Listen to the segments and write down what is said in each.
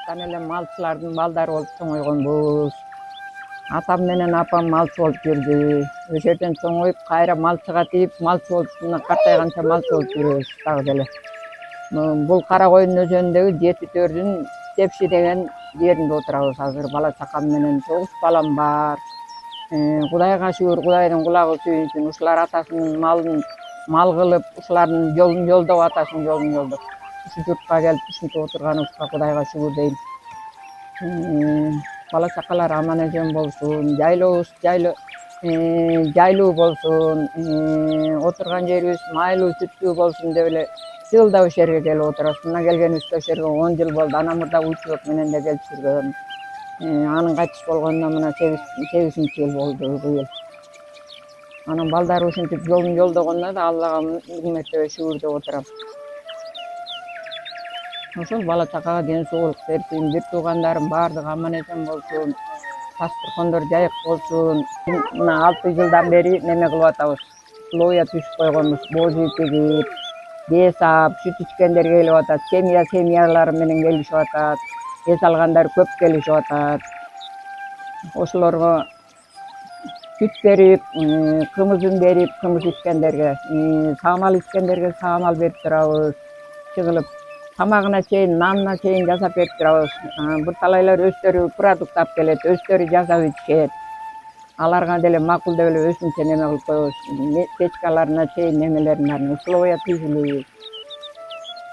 Баштан эле малчылардын балдары болуп чоңойгонбуз. Атам менен апам малчы болуп жүрдү. Ошол жерден чоңоюп, кайра малчыга тийип, малчы болуп, мына картайганча малчы болуп жүрөбүз дагы деле. Бул Кара Коюн өзөнүндөгү 7-4-дүн Тепши деген жеринде отурабыз азыр. Бала чакам менен 9 балам бар. Кудайга шүгүр, Кудайдын кулагы сүйүнсүн. Ушулар атасынын малын мал кылып, ушулардын жолун жолдоп, атасынын жолун жолдоп. Ушу журтка келип ушинтип отурганыбызга Кудайга шүгүр дейм. Бала чакалар аман эсен болсун, жайлообуз жайлуу болсун, отурган жерибиз майлуу, сүттүү болсун деп эле жылда ошол жерге келип отурабыз. Мына келгенибизде ошол жерге 10 жыл болду. Анан мурда уйчулук менен да келип жүргөн. Анын кайтыш болгонуна мына 8-8 жыл болду быйыл. Анан балдары ушинтип жолун жолдогонуна да Аллага миңметтебей шүгүр деп отурам. Ошол бала чакага ден соолук берсин, бир туугандарым баардыгы аман эсен болсун, дасторкондор жайык болсун. Мына 6 жылдан бери неме кылып атабыз. Условия түзүп койгонбуз. Божий тигип, бесап, сүт ичкендер келип атат, семьялары менен келишип атат, эс алгандар көп келишип атат. Ошолорго сүт берип, кымызын берип, кымыз ичкендерге, саамал ичкендерге саамал берип турабыз. Чыгылып, тамагына чейин, нанына чейин жасап берип турабыз. Бир өздөрү продукт алып келет, өздөрү жасап ичишет. Аларга деле макул деп эле өзүнчө неме кылып коебуз. Печкаларына чейин немелерин баарын условия түзүлүп.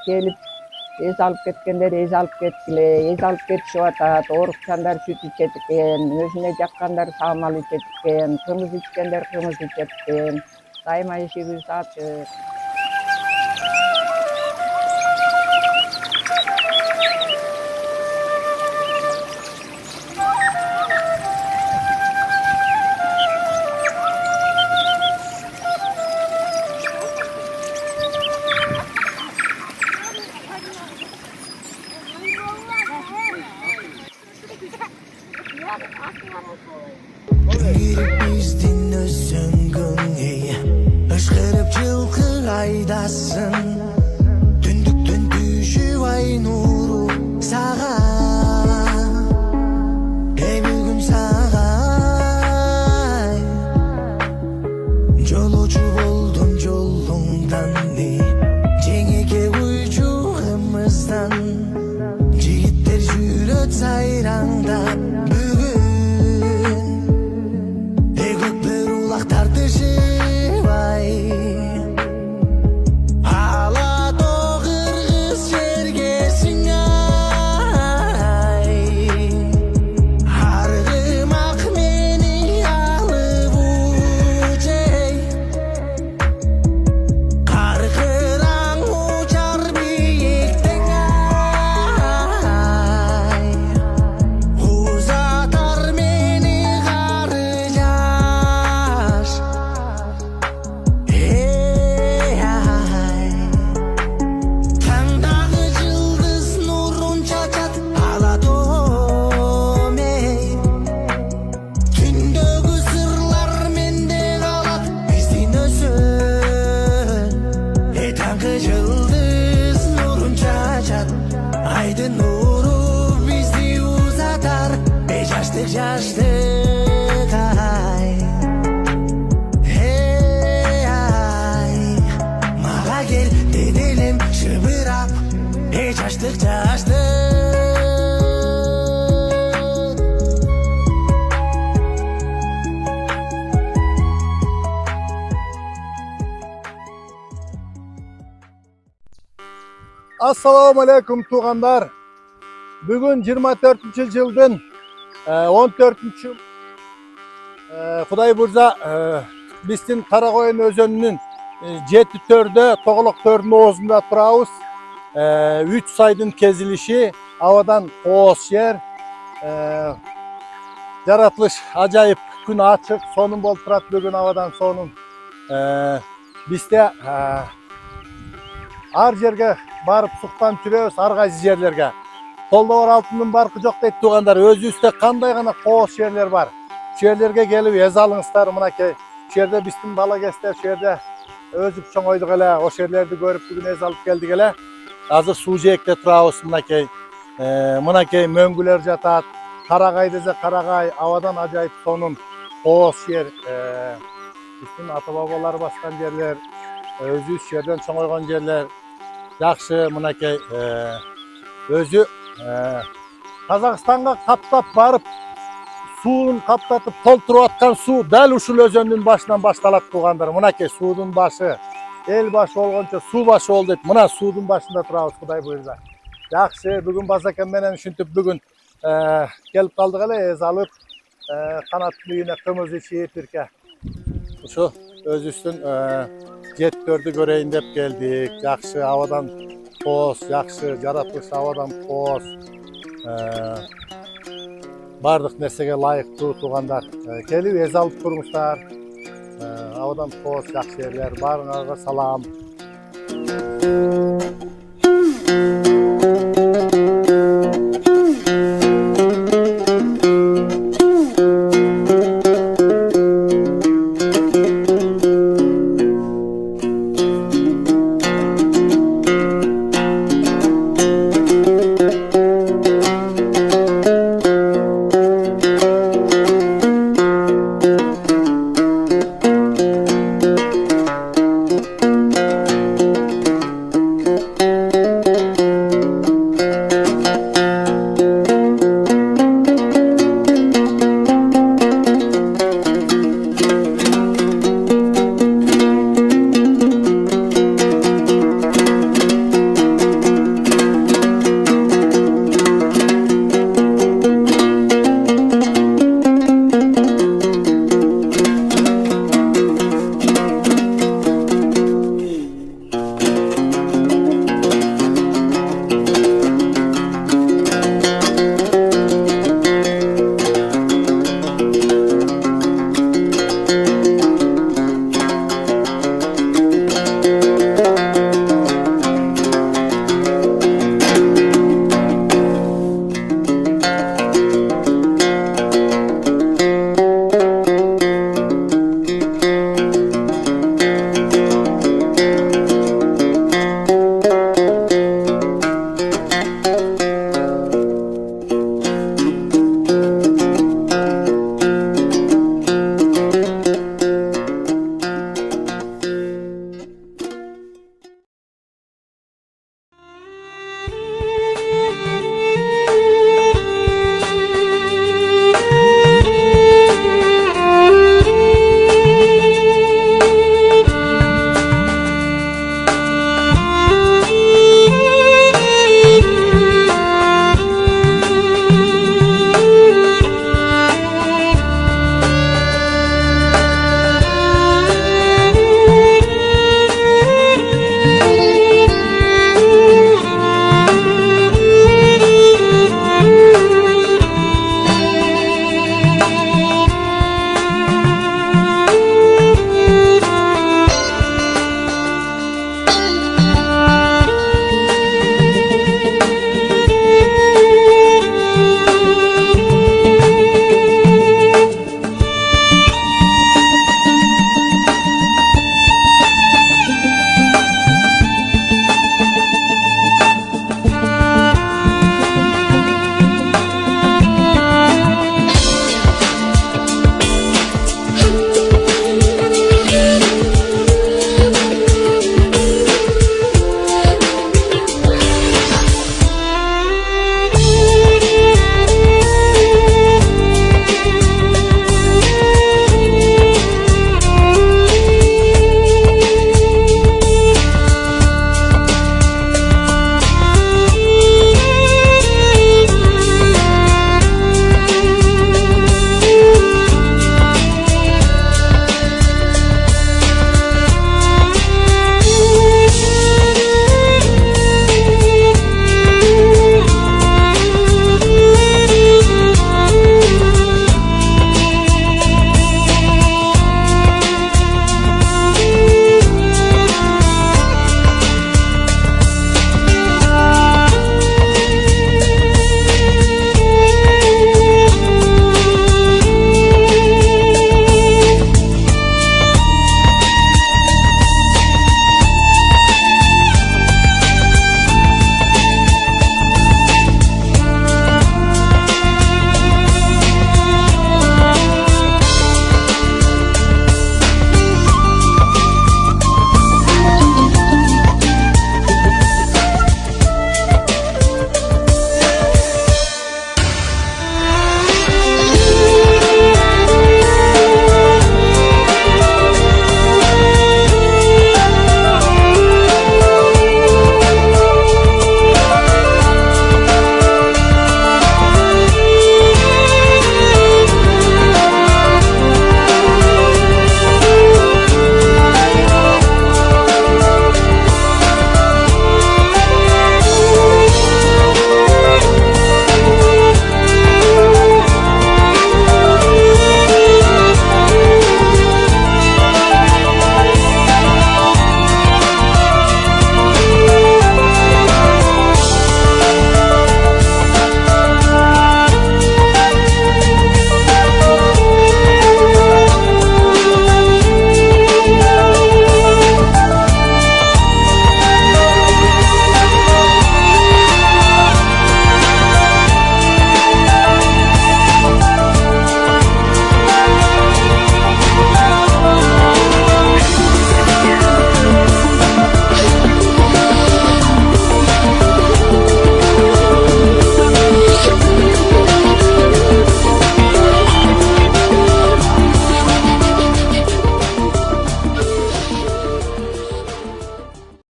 Келип, эс алып кеткендер эс алып кеткиле, эс алып кетишип атат. Оорукчандар сүт ичет экен, өзүнө жаккандар саамал ичет экен, кымыз ичкендер кымыз ичет экен. Дайыма эшигибиз ачык. Биздин өзүңгүң ышкырып жылкы айдасын, түндүктөн түшүп ай нуру сага, бүгүн сага жолочу болдум жолуңдан, жеңеке уйчу кымыздан, жигиттер жүрөт сайраңдап. Assalamu alaikum tuğanlar. Bugün 24 жылдын 14 Kuday Burza bizdin Kara Koyun özönünün 7-4'de Toğluk 4'ün oğuzunda turabız. 3 saydın kezilişi, havadan qoğuz yer. Yaratılış acayip, gün açık, sonun bol turat bugün havadan sonun. Bizde ar yerge barıp suqtan türöbüz, ar kaysi yerlerge. Kolda var altının barkı жоқ deyip tuğanlar, özü üstte kanday gana qoğuz yerler var. Şu yerlerge gelip ez alыңızдар, mınakey. Şu yerde bizden bala geçler, şu yerde özüp çoğoyduk ele, o yerlerde görüp bugün ez alıp geldik ele. Hazır su jeyekte turabız, mınakey. Mınakey möngüler jatat. Karagay dese karagay, avadan acayip sonun hoş yer. Bütün ata babalar baskan yerler, özü yerden çoğaygan yerler. Yaxşı mınakey özü Kazakistan'a kaptap barıp suun kaptatıp tolturup atkan su dal uşul özöndün başından baştalat tuğanдар. Mınakey suudun başı, el başı olgunca su başı oldu et. Mına suudun başında turabız Kuday buyursa. Yaxşı, bugün bazaken menen üşüntüp bugün gelip kaldık hele ez alıp kanatlı yine kırmızı çiğ Türkiye. Şu öz üstün jettördü göreyin dep geldik. Yaxşı havadan toz, yaxşı jaratılış havadan toz. Bardıq nersege layıktуу tuğandar. Kelip ez alıp durmuşlar. Havadan toz, yaxşı yerler. Barыңarga salam.